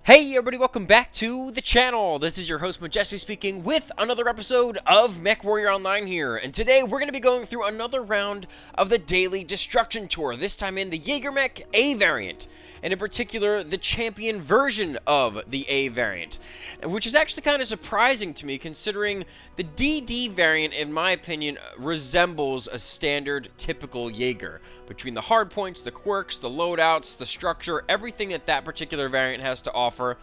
Hey everybody, welcome back to the channel. This is your host Majesty speaking with another episode of MechWarrior Online here. And today we're going to be going through another round of the Daily Destruction Tour, this time in the Jagermech A variant, and in particular the champion version of the A variant, which is actually kind of surprising to me considering the DD variant, in my opinion, resembles a standard typical Jaeger. Between the hardpoints, the quirks, the loadouts, the structure, everything that particular variant has to offer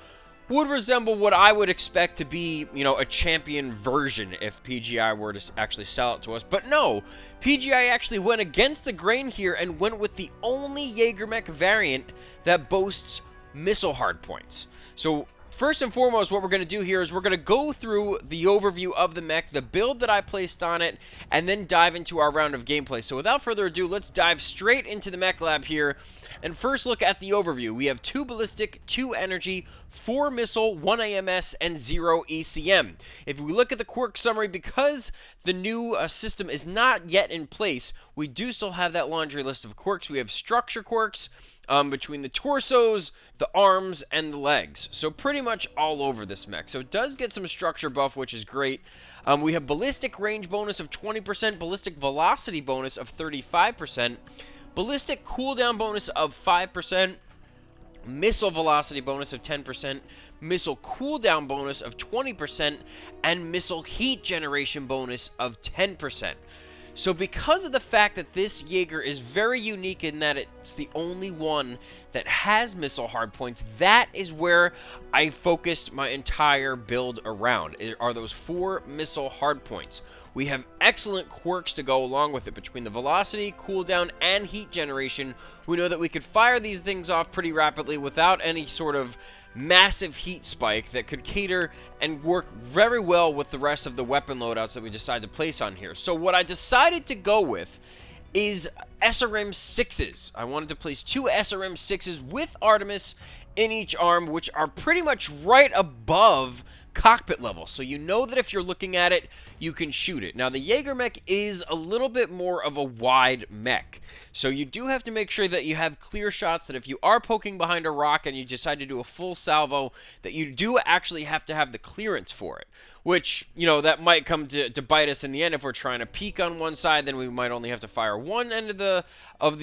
would resemble what I would expect to be, a champion version if PGI were to actually sell it to us. But no, PGI actually went against the grain here and went with the only Jagermech variant that boasts missile hardpoints. So first and foremost, what we're going to do here is we're going to go through the overview of the mech, the build that I placed on it, and then dive into our round of gameplay. So without further ado, let's dive straight into the mech lab here and first look at the overview. We have 2 ballistic, 2 energy, 4 missile, 1 AMS, and 0 ECM. If we look at the quirk summary, because the new system is not yet in place, we do still have that laundry list of quirks. We have structure quirks between the torsos, the arms, and the legs. So pretty much all over this mech. So it does get some structure buff, which is great. We have ballistic range bonus of 20%, ballistic velocity bonus of 35%, ballistic cooldown bonus of 5%, missile velocity bonus of 10%, missile cooldown bonus of 20%, and missile heat generation bonus of 10%. So because of the fact that this Jaeger is very unique in that it's the only one that has missile hardpoints, that is where I focused my entire build around, are those 4 missile hardpoints. We have excellent quirks to go along with it. Between the velocity, cooldown, and heat generation, we know that we could fire these things off pretty rapidly without any sort of massive heat spike that could cater and work very well with the rest of the weapon loadouts that we decide to place on here. So what I decided to go with is SRM 6s. I wanted to place 2 SRM 6s with Artemis in each arm, which are pretty much right above cockpit level, so you know that if you're looking at it, you can shoot it. Now, the Jagermech is a little bit more of a wide mech, so you do have to make sure that you have clear shots, that if you are poking behind a rock and you decide to do a full salvo, that you do actually have to have the clearance for it, which, that might come to bite us in the end. If we're trying to peek on one side, then we might only have to fire one end of the 4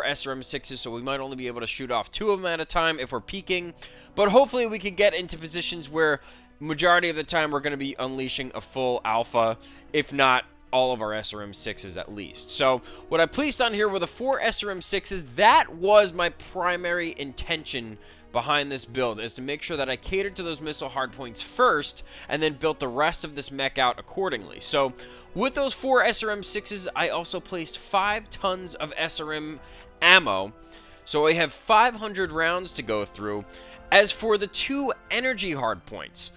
SRM 6s, so we might only be able to shoot off 2 of them at a time if we're peeking. But hopefully we can get into positions where majority of the time we're going to be unleashing a full alpha, if not all of our SRM 6s at least. So what I placed on here were the 4 SRM 6s. That was my primary intention behind this build, is to make sure that I catered to those missile hardpoints first and then built the rest of this mech out accordingly. So with those 4 SRM 6s, I also placed 5 tons of SRM ammo, so I have 500 rounds to go through. As for the 2 energy hardpoints,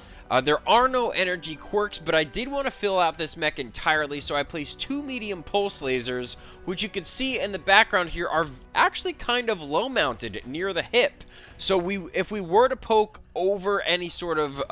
there are no energy quirks, but I did want to fill out this mech entirely, so I placed 2 medium pulse lasers, which you can see in the background here are actually kind of low mounted near the hip. So if we were to poke over any sort of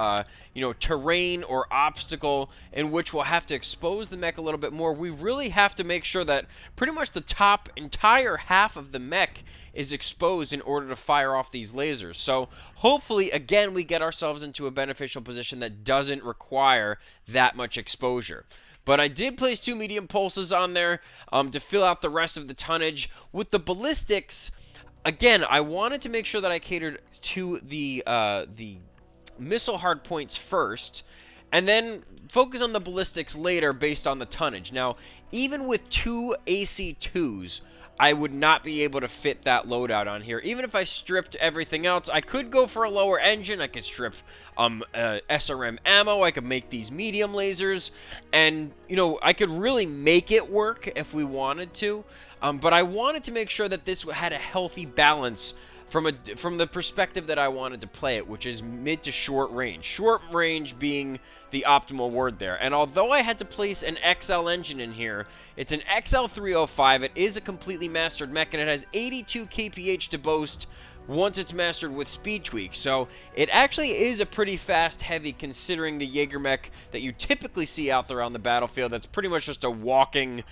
terrain or obstacle in which we'll have to expose the mech a little bit more, we really have to make sure that pretty much the top entire half of the mech is exposed in order to fire off these lasers. So hopefully, again, we get ourselves into a beneficial position that doesn't require that much exposure. But I did place 2 medium pulses on there to fill out the rest of the tonnage. With the ballistics, again, I wanted to make sure that I catered to the missile hardpoints first, and then focus on the ballistics later based on the tonnage. Now, even with 2 AC2s, I would not be able to fit that loadout on here. Even if I stripped everything else, I could go for a lower engine. I could strip SRM ammo. I could make these medium lasers. And, I could really make it work if we wanted to. But I wanted to make sure that this had a healthy balance from the perspective that I wanted to play it, which is mid to short range. Short range being the optimal word there. And although I had to place an XL engine in here, it's an XL305. It is a completely mastered mech, and it has 82 kph to boast once it's mastered with speed tweak. So it actually is a pretty fast heavy, considering the Jagermech that you typically see out there on the battlefield. That's pretty much just a walking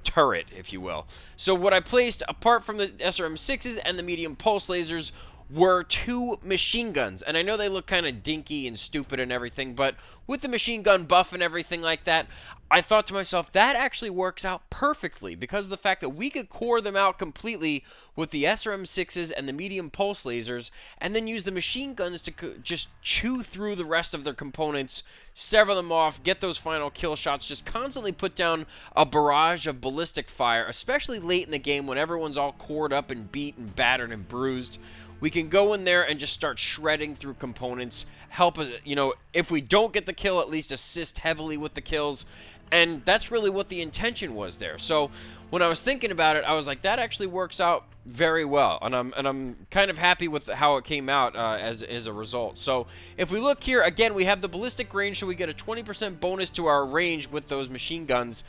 turret, if you will. So what I placed, apart from the SRM 6s and the medium pulse lasers, were 2 machine guns. And I know they look kind of dinky and stupid and everything, but with the machine gun buff and everything like that, I thought to myself, that actually works out perfectly because of the fact that we could core them out completely with the SRM6s and the medium pulse lasers, and then use the machine guns to just chew through the rest of their components, sever them off, get those final kill shots, just constantly put down a barrage of ballistic fire, especially late in the game when everyone's all cored up and beat and battered and bruised. We can go in there and just start shredding through components, help, you know, if we don't get the kill, at least assist heavily with the kills. And that's really what the intention was there. So when I was thinking about it, I was like, that actually works out very well. And I'm kind of happy with how it came out as a result. So if we look here, again, we have the ballistic range, so we get a 20% bonus to our range with those machine guns.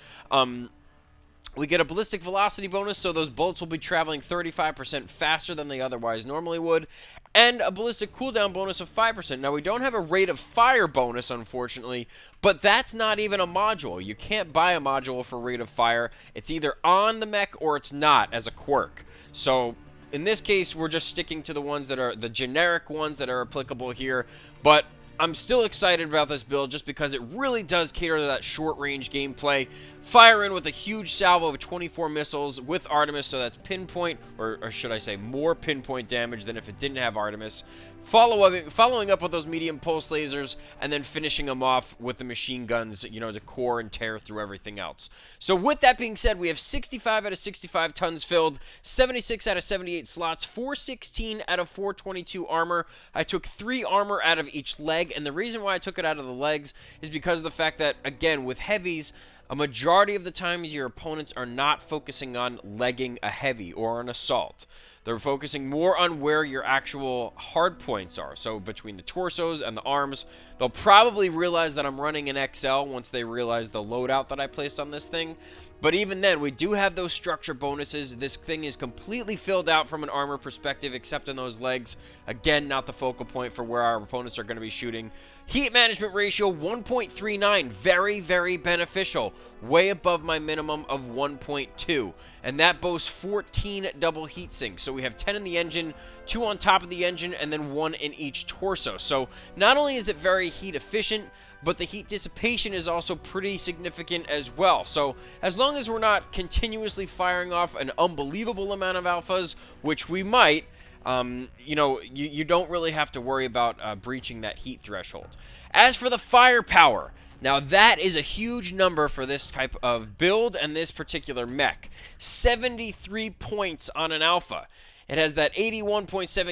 We get a ballistic velocity bonus, so those bullets will be traveling 35% faster than they otherwise normally would, and a ballistic cooldown bonus of 5%. Now, we don't have a rate of fire bonus, unfortunately, but that's not even a module. You can't buy a module for rate of fire. It's either on the mech or it's not as a quirk. So in this case, we're just sticking to the ones that are the generic ones that are applicable here, but I'm still excited about this build just because it really does cater to that short-range gameplay. Fire in with a huge salvo of 24 missiles with Artemis, so that's pinpoint, or should I say more pinpoint damage than if it didn't have Artemis. Following up with those medium pulse lasers, and then finishing them off with the machine guns, you know, to core and tear through everything else. So with that being said, we have 65 out of 65 tons filled, 76 out of 78 slots, 416 out of 422 armor. I took 3 armor out of each leg, and the reason why I took it out of the legs is because of the fact that, again, with heavies, a majority of the times your opponents are not focusing on legging a heavy or an assault. They're focusing more on where your actual hard points are. So between the torsos and the arms, they'll probably realize that I'm running an XL once they realize the loadout that I placed on this thing. But even then, we do have those structure bonuses. This thing is completely filled out from an armor perspective, except in those legs. Again, not the focal point for where our opponents are going to be shooting. Heat management ratio 1.39, very, very beneficial. Way above my minimum of 1.2. And that boasts 14 double heat sinks. So we have 10 in the engine, 2 on top of the engine, and then 1 in each torso. So not only is it very heat efficient, but the heat dissipation is also pretty significant as well. So as long as we're not continuously firing off an unbelievable amount of alphas, which we might, you know, you don't really have to worry about breaching that heat threshold. As for the firepower, now that is a huge number for this type of build and this particular mech. 73 points on an alpha. It has that 81.7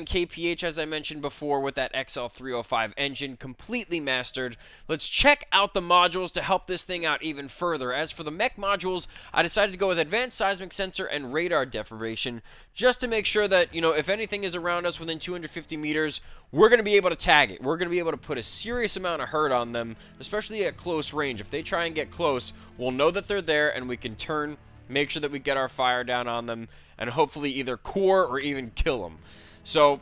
kph, as I mentioned before, with that XL305 engine, completely mastered. Let's check out the modules to help this thing out even further. As for the mech modules, I decided to go with advanced seismic sensor and radar deprivation, just to make sure that, you know, if anything is around us within 250 meters, we're going to be able to tag it. We're going to be able to put a serious amount of hurt on them, especially at close range. If they try and get close, we'll know that they're there, and we can turn, make sure that we get our fire down on them, and hopefully either core or even kill them. So,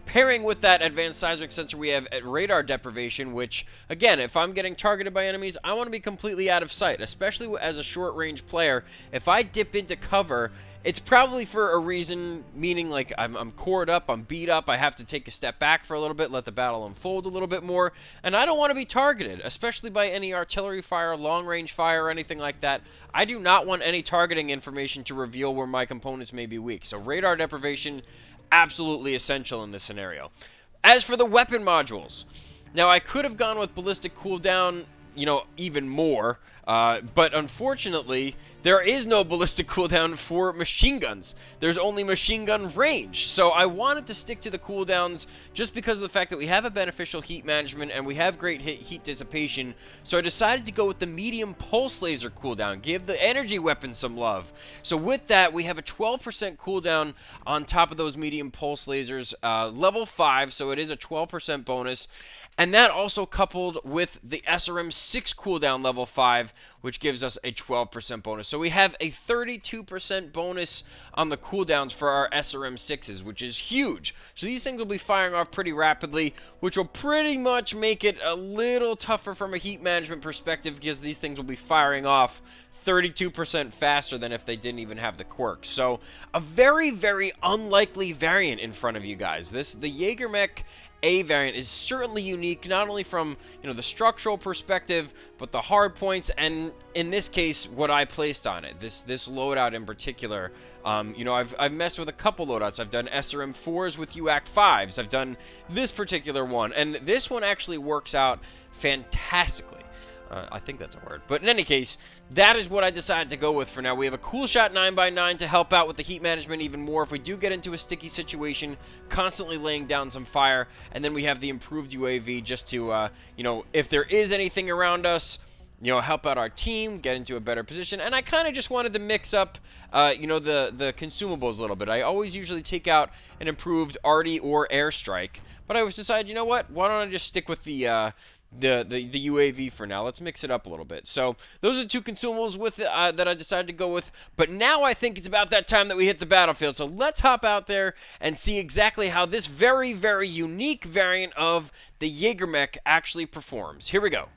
pairing with that advanced seismic sensor, we have radar deprivation, which, again, if I'm getting targeted by enemies, I want to be completely out of sight, especially as a short-range player. If I dip into cover, it's probably for a reason, meaning like I'm cored up, I'm beat up, I have to take a step back for a little bit, let the battle unfold a little bit more, and I don't want to be targeted, especially by any artillery fire, long-range fire, or anything like that. I do not want any targeting information to reveal where my components may be weak. So radar deprivation, absolutely essential in this scenario. As for the weapon modules, now I could have gone with ballistic cooldown, you know, even more, but unfortunately, there is no ballistic cooldown for machine guns. There's only machine gun range. So I wanted to stick to the cooldowns just because of the fact that we have a beneficial heat management and we have great heat dissipation. So I decided to go with the medium pulse laser cooldown, give the energy weapon some love. So with that, we have a 12% cooldown on top of those medium pulse lasers, level 5, so it is a 12% bonus. And that also coupled with the SRM 6 cooldown level 5, which gives us a 12% bonus. So we have a 32% bonus on the cooldowns for our SRM6s, which is huge. So these things will be firing off pretty rapidly, which will pretty much make it a little tougher from a heat management perspective, because these things will be firing off 32% faster than if they didn't even have the quirk. So a very, very unlikely variant in front of you guys. The Jagermech A variant is certainly unique, not only from, you know, the structural perspective, but the hard points, and in this case, what I placed on it. This loadout in particular. You know, I've messed with a couple loadouts. I've done SRM4s with UAC 5s. I've done this particular one, and this one actually works out fantastically. I think that's a word. But in any case, that is what I decided to go with for now. We have a cool shot 9x9 to help out with the heat management even more if we do get into a sticky situation, constantly laying down some fire. And then we have the improved UAV just to, you know, if there is anything around us, you know, help out our team, get into a better position. And I kind of just wanted to mix up, you know, the consumables a little bit. I always usually take out an improved arty or airstrike. But I was decided, you know what, why don't I just stick with the UAV for now. Let's mix it up a little bit. So those are 2 consumables with that I decided to go with. But now I think it's about that time that we hit the battlefield. So let's hop out there and see exactly how this very, very unique variant of the Jagermech actually performs. Here we go.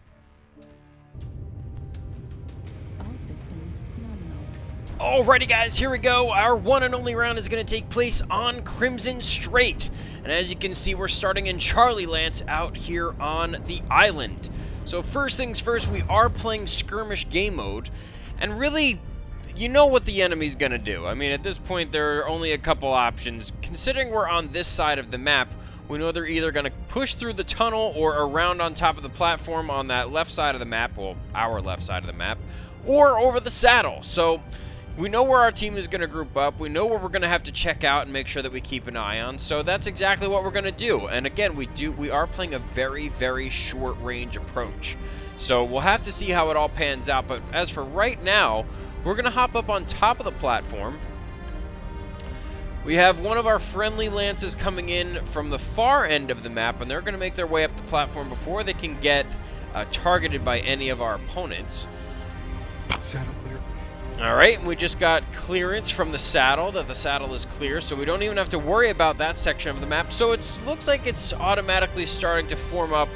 All systems nominal. Alrighty guys, here we go. Our one and only round is going to take place on Crimson Strait. And as you can see, we're starting in Charlie Lance out here on the island. So first things first, we are playing skirmish game mode. And really, you know what the enemy's going to do. I mean, at this point, there are only a couple options. Considering we're on this side of the map, we know they're either going to push through the tunnel or around on top of the platform on that left side of the map, well, our left side of the map, or over the saddle. So we know where our team is going to group up. We know where we're going to have to check out and make sure that we keep an eye on. So that's exactly what we're going to do. And again, we are playing a very, very short range approach. So we'll have to see how it all pans out. But as for right now, we're going to hop up on top of the platform. We have one of our friendly lances coming in from the far end of the map, and they're going to make their way up the platform before they can get targeted by any of our opponents. Alright, we just got clearance from the saddle, that the saddle is clear, so we don't even have to worry about that section of the map. So it looks like it's automatically starting to form up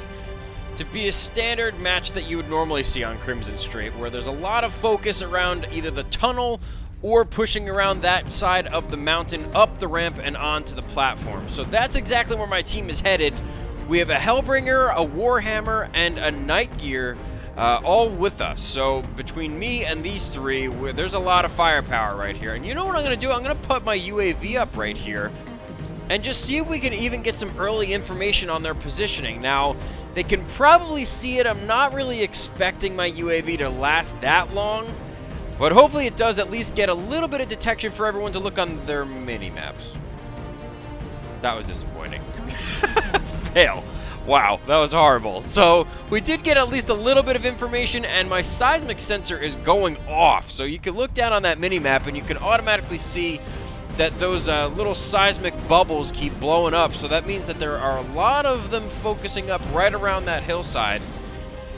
to be a standard match that you would normally see on Crimson Strait, where there's a lot of focus around either the tunnel or pushing around that side of the mountain, up the ramp and onto the platform. So that's exactly where my team is headed. We have a Hellbringer, a Warhammer, and a Night Gear all with us. So between me and these 3, there's a lot of firepower right here. And you know what I'm going to do? I'm going to put my UAV up right here and just see if we can even get some early information on their positioning. Now, they can probably see it. I'm not really expecting my UAV to last that long, but hopefully it does at least get a little bit of detection for everyone to look on their mini-maps. That was disappointing. Fail. Wow, that was horrible. So we did get at least a little bit of information, and my seismic sensor is going off. So you can look down on that mini-map, and you can automatically see that those little seismic bubbles keep blowing up. So that means that there are a lot of them focusing up right around that hillside.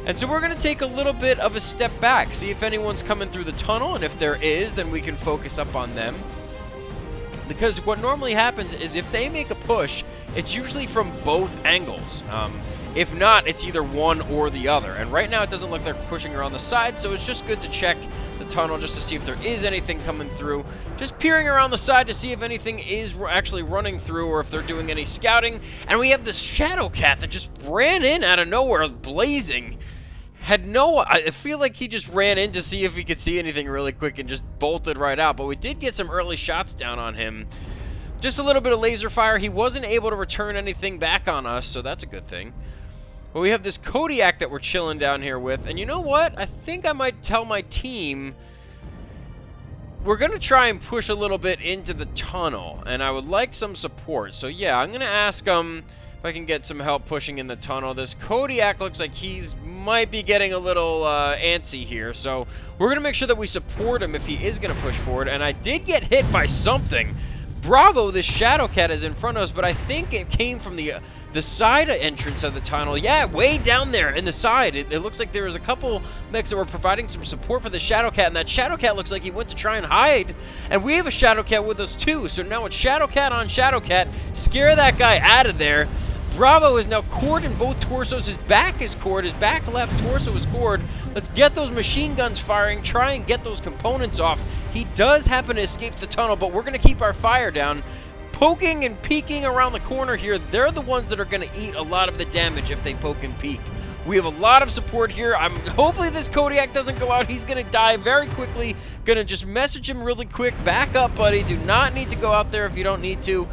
And so we're going to take a little bit of a step back, see if anyone's coming through the tunnel, and if there is, then we can focus up on them. Because what normally happens is if they make a push, it's usually from both angles. If not, it's either one or the other. And right now it doesn't look like they're pushing around the side, so it's just good to check the tunnel just to see if there is anything coming through. Just peering around the side to see if anything is actually running through or if they're doing any scouting. And we have this Shadow Cat that just ran in out of nowhere, blazing. I feel like he just ran in to see if he could see anything really quick and just bolted right out. But we did get some early shots down on him. Just a little bit of laser fire. He wasn't able to return anything back on us, so that's a good thing. But we have this Kodiak that we're chilling down here with. And you know what? I think I might tell my team we're going to try and push a little bit into the tunnel. And I would like some support. So yeah, I'm going to ask if I can get some help pushing in the tunnel. This Kodiak looks like he's might be getting a little antsy here. So we're going to make sure that we support him if he is going to push forward. And I did get hit by something. Bravo, this Shadow Cat is in front of us, but I think it came from the side entrance of the tunnel. Yeah, way down there in the side. It looks like there was a couple mechs that were providing some support for the Shadow Cat, and that Shadow Cat looks like he went to try and hide. And we have a Shadow Cat with us too, so now it's Shadow Cat on Shadow Cat. Scare that guy out of there. Bravo is now cored in both torsos. His back is cored. His back left torso is cored. Let's get those machine guns firing. Try and get those components off. He does happen to escape the tunnel, but we're going to keep our fire down. Poking and peeking around the corner here, they're the ones that are going to eat a lot of the damage if they poke and peek. We have a lot of support here. Hopefully this Kodiak doesn't go out. He's going to die very quickly. Going to just message him really quick. Back up, buddy. Do not need to go out there if you don't need to.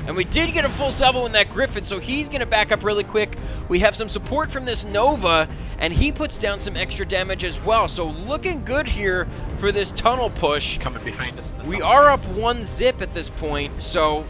And we did get a full salvo in that Griffin, so he's going to back up really quick. We have some support from this Nova, and he puts down some extra damage as well. So looking good here for this tunnel push. Coming behind us. We are up 1 zip at this point, so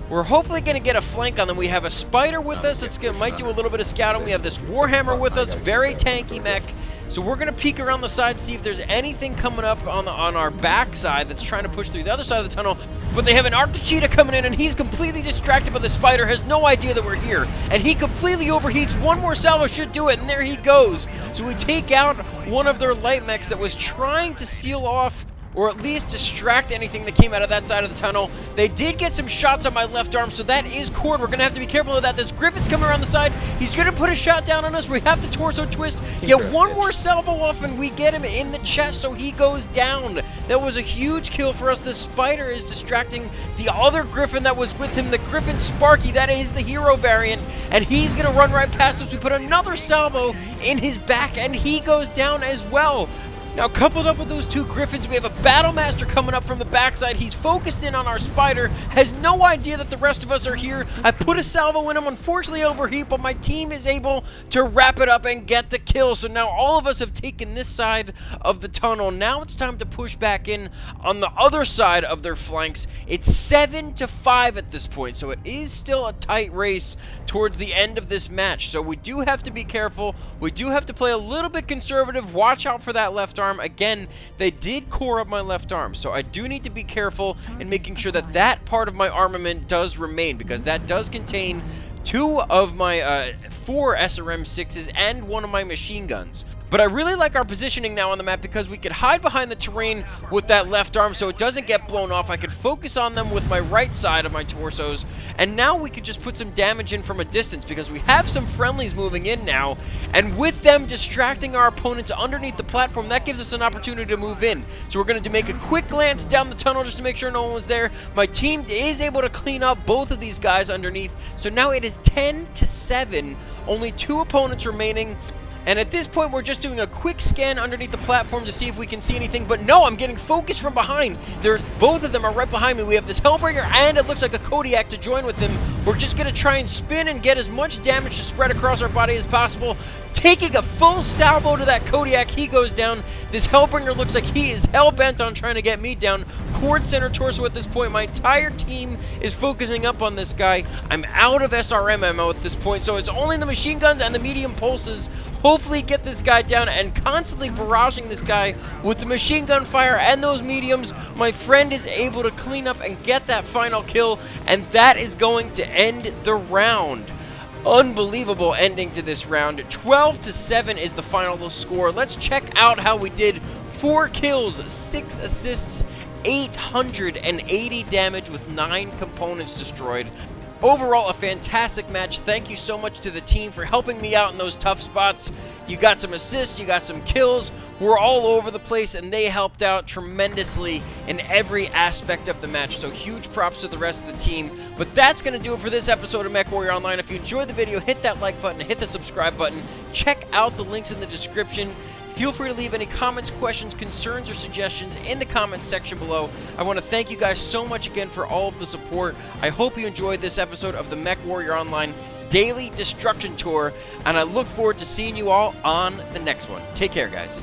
we're hopefully going to get a flank on them. We have a Spider with us. Might do a little bit of scouting. We have this Warhammer with us, very tanky mech. So we're going to peek around the side, see if there's anything coming up on our back side that's trying to push through the other side of the tunnel. But they have an Arctic Cheetah coming in, and he's completely distracted by the Spider, has no idea that we're here. And he completely overheats. One more salvo should do it, and there he goes. So we take out one of their light mechs that was trying to seal off or at least distract anything that came out of that side of the tunnel. They did get some shots on my left arm, so that is cord. We're going to have to be careful of that. This Griffin's coming around the side. He's going to put a shot down on us. We have to torso twist, get one more salvo off, and we get him in the chest, so he goes down. That was a huge kill for us. The Spider is distracting the other Griffin that was with him, the Griffin Sparky. That is the hero variant, and he's going to run right past us. We put another salvo in his back, and he goes down as well. Now, coupled up with those two Griffins, we have a Battlemaster coming up from the backside. He's focused in on our Spider, has no idea that the rest of us are here. I put a salvo in him, unfortunately overheat, but my team is able to wrap it up and get the kill. So now all of us have taken this side of the tunnel. Now it's time to push back in on the other side of their flanks. It's 7-5 at this point, so it is still a tight race towards the end of this match. So we do have to be careful. We do have to play a little bit conservative. Watch out for that left arm. Again, they did core up my left arm, so I do need to be careful in making sure that that part of my armament does remain, because that does contain 2 of my 4 SRM-6s and 1 of my machine guns. But I really like our positioning now on the map because we could hide behind the terrain with that left arm so it doesn't get blown off. I could focus on them with my right side of my torsos, and now we could just put some damage in from a distance because we have some friendlies moving in now, and with them distracting our opponents underneath the platform, that gives us an opportunity to move in. So we're going to make a quick glance down the tunnel just to make sure no one was there. My team is able to clean up both of these guys underneath, so now it is 10-7, only 2 opponents remaining. And at this point, we're just doing a quick scan underneath the platform to see if we can see anything. But no, I'm getting focused from behind. Both of them are right behind me. We have this Hellbringer, and it looks like a Kodiak to join with him. We're just going to try and spin and get as much damage to spread across our body as possible. Taking a full salvo to that Kodiak, he goes down. This Hellbringer looks like he is hell-bent on trying to get me down. Cord center torso at this point. My entire team is focusing up on this guy. I'm out of SRM ammo at this point, so it's only the machine guns and the medium pulses. Hopefully get this guy down, and constantly barraging this guy with the machine gun fire and those mediums. My friend is able to clean up and get that final kill, and that is going to end the round. Unbelievable ending to this round. 12-7 is the final score. Let's check out how we did. 4 kills, 6 assists, 880 damage with 9 components destroyed. Overall, a fantastic match. Thank you so much to the team for helping me out in those tough spots. You got some assists, you got some kills. We're all over the place, and they helped out tremendously in every aspect of the match. So huge props to the rest of the team. But that's going to do it for this episode of MechWarrior Online. If you enjoyed the video, hit that like button, hit the subscribe button. Check out the links in the description. Feel free to leave any comments, questions, concerns, or suggestions in the comments section below. I want to thank you guys so much again for all of the support. I hope you enjoyed this episode of the MechWarrior Online Daily Destruction Tour, and I look forward to seeing you all on the next one. Take care, guys.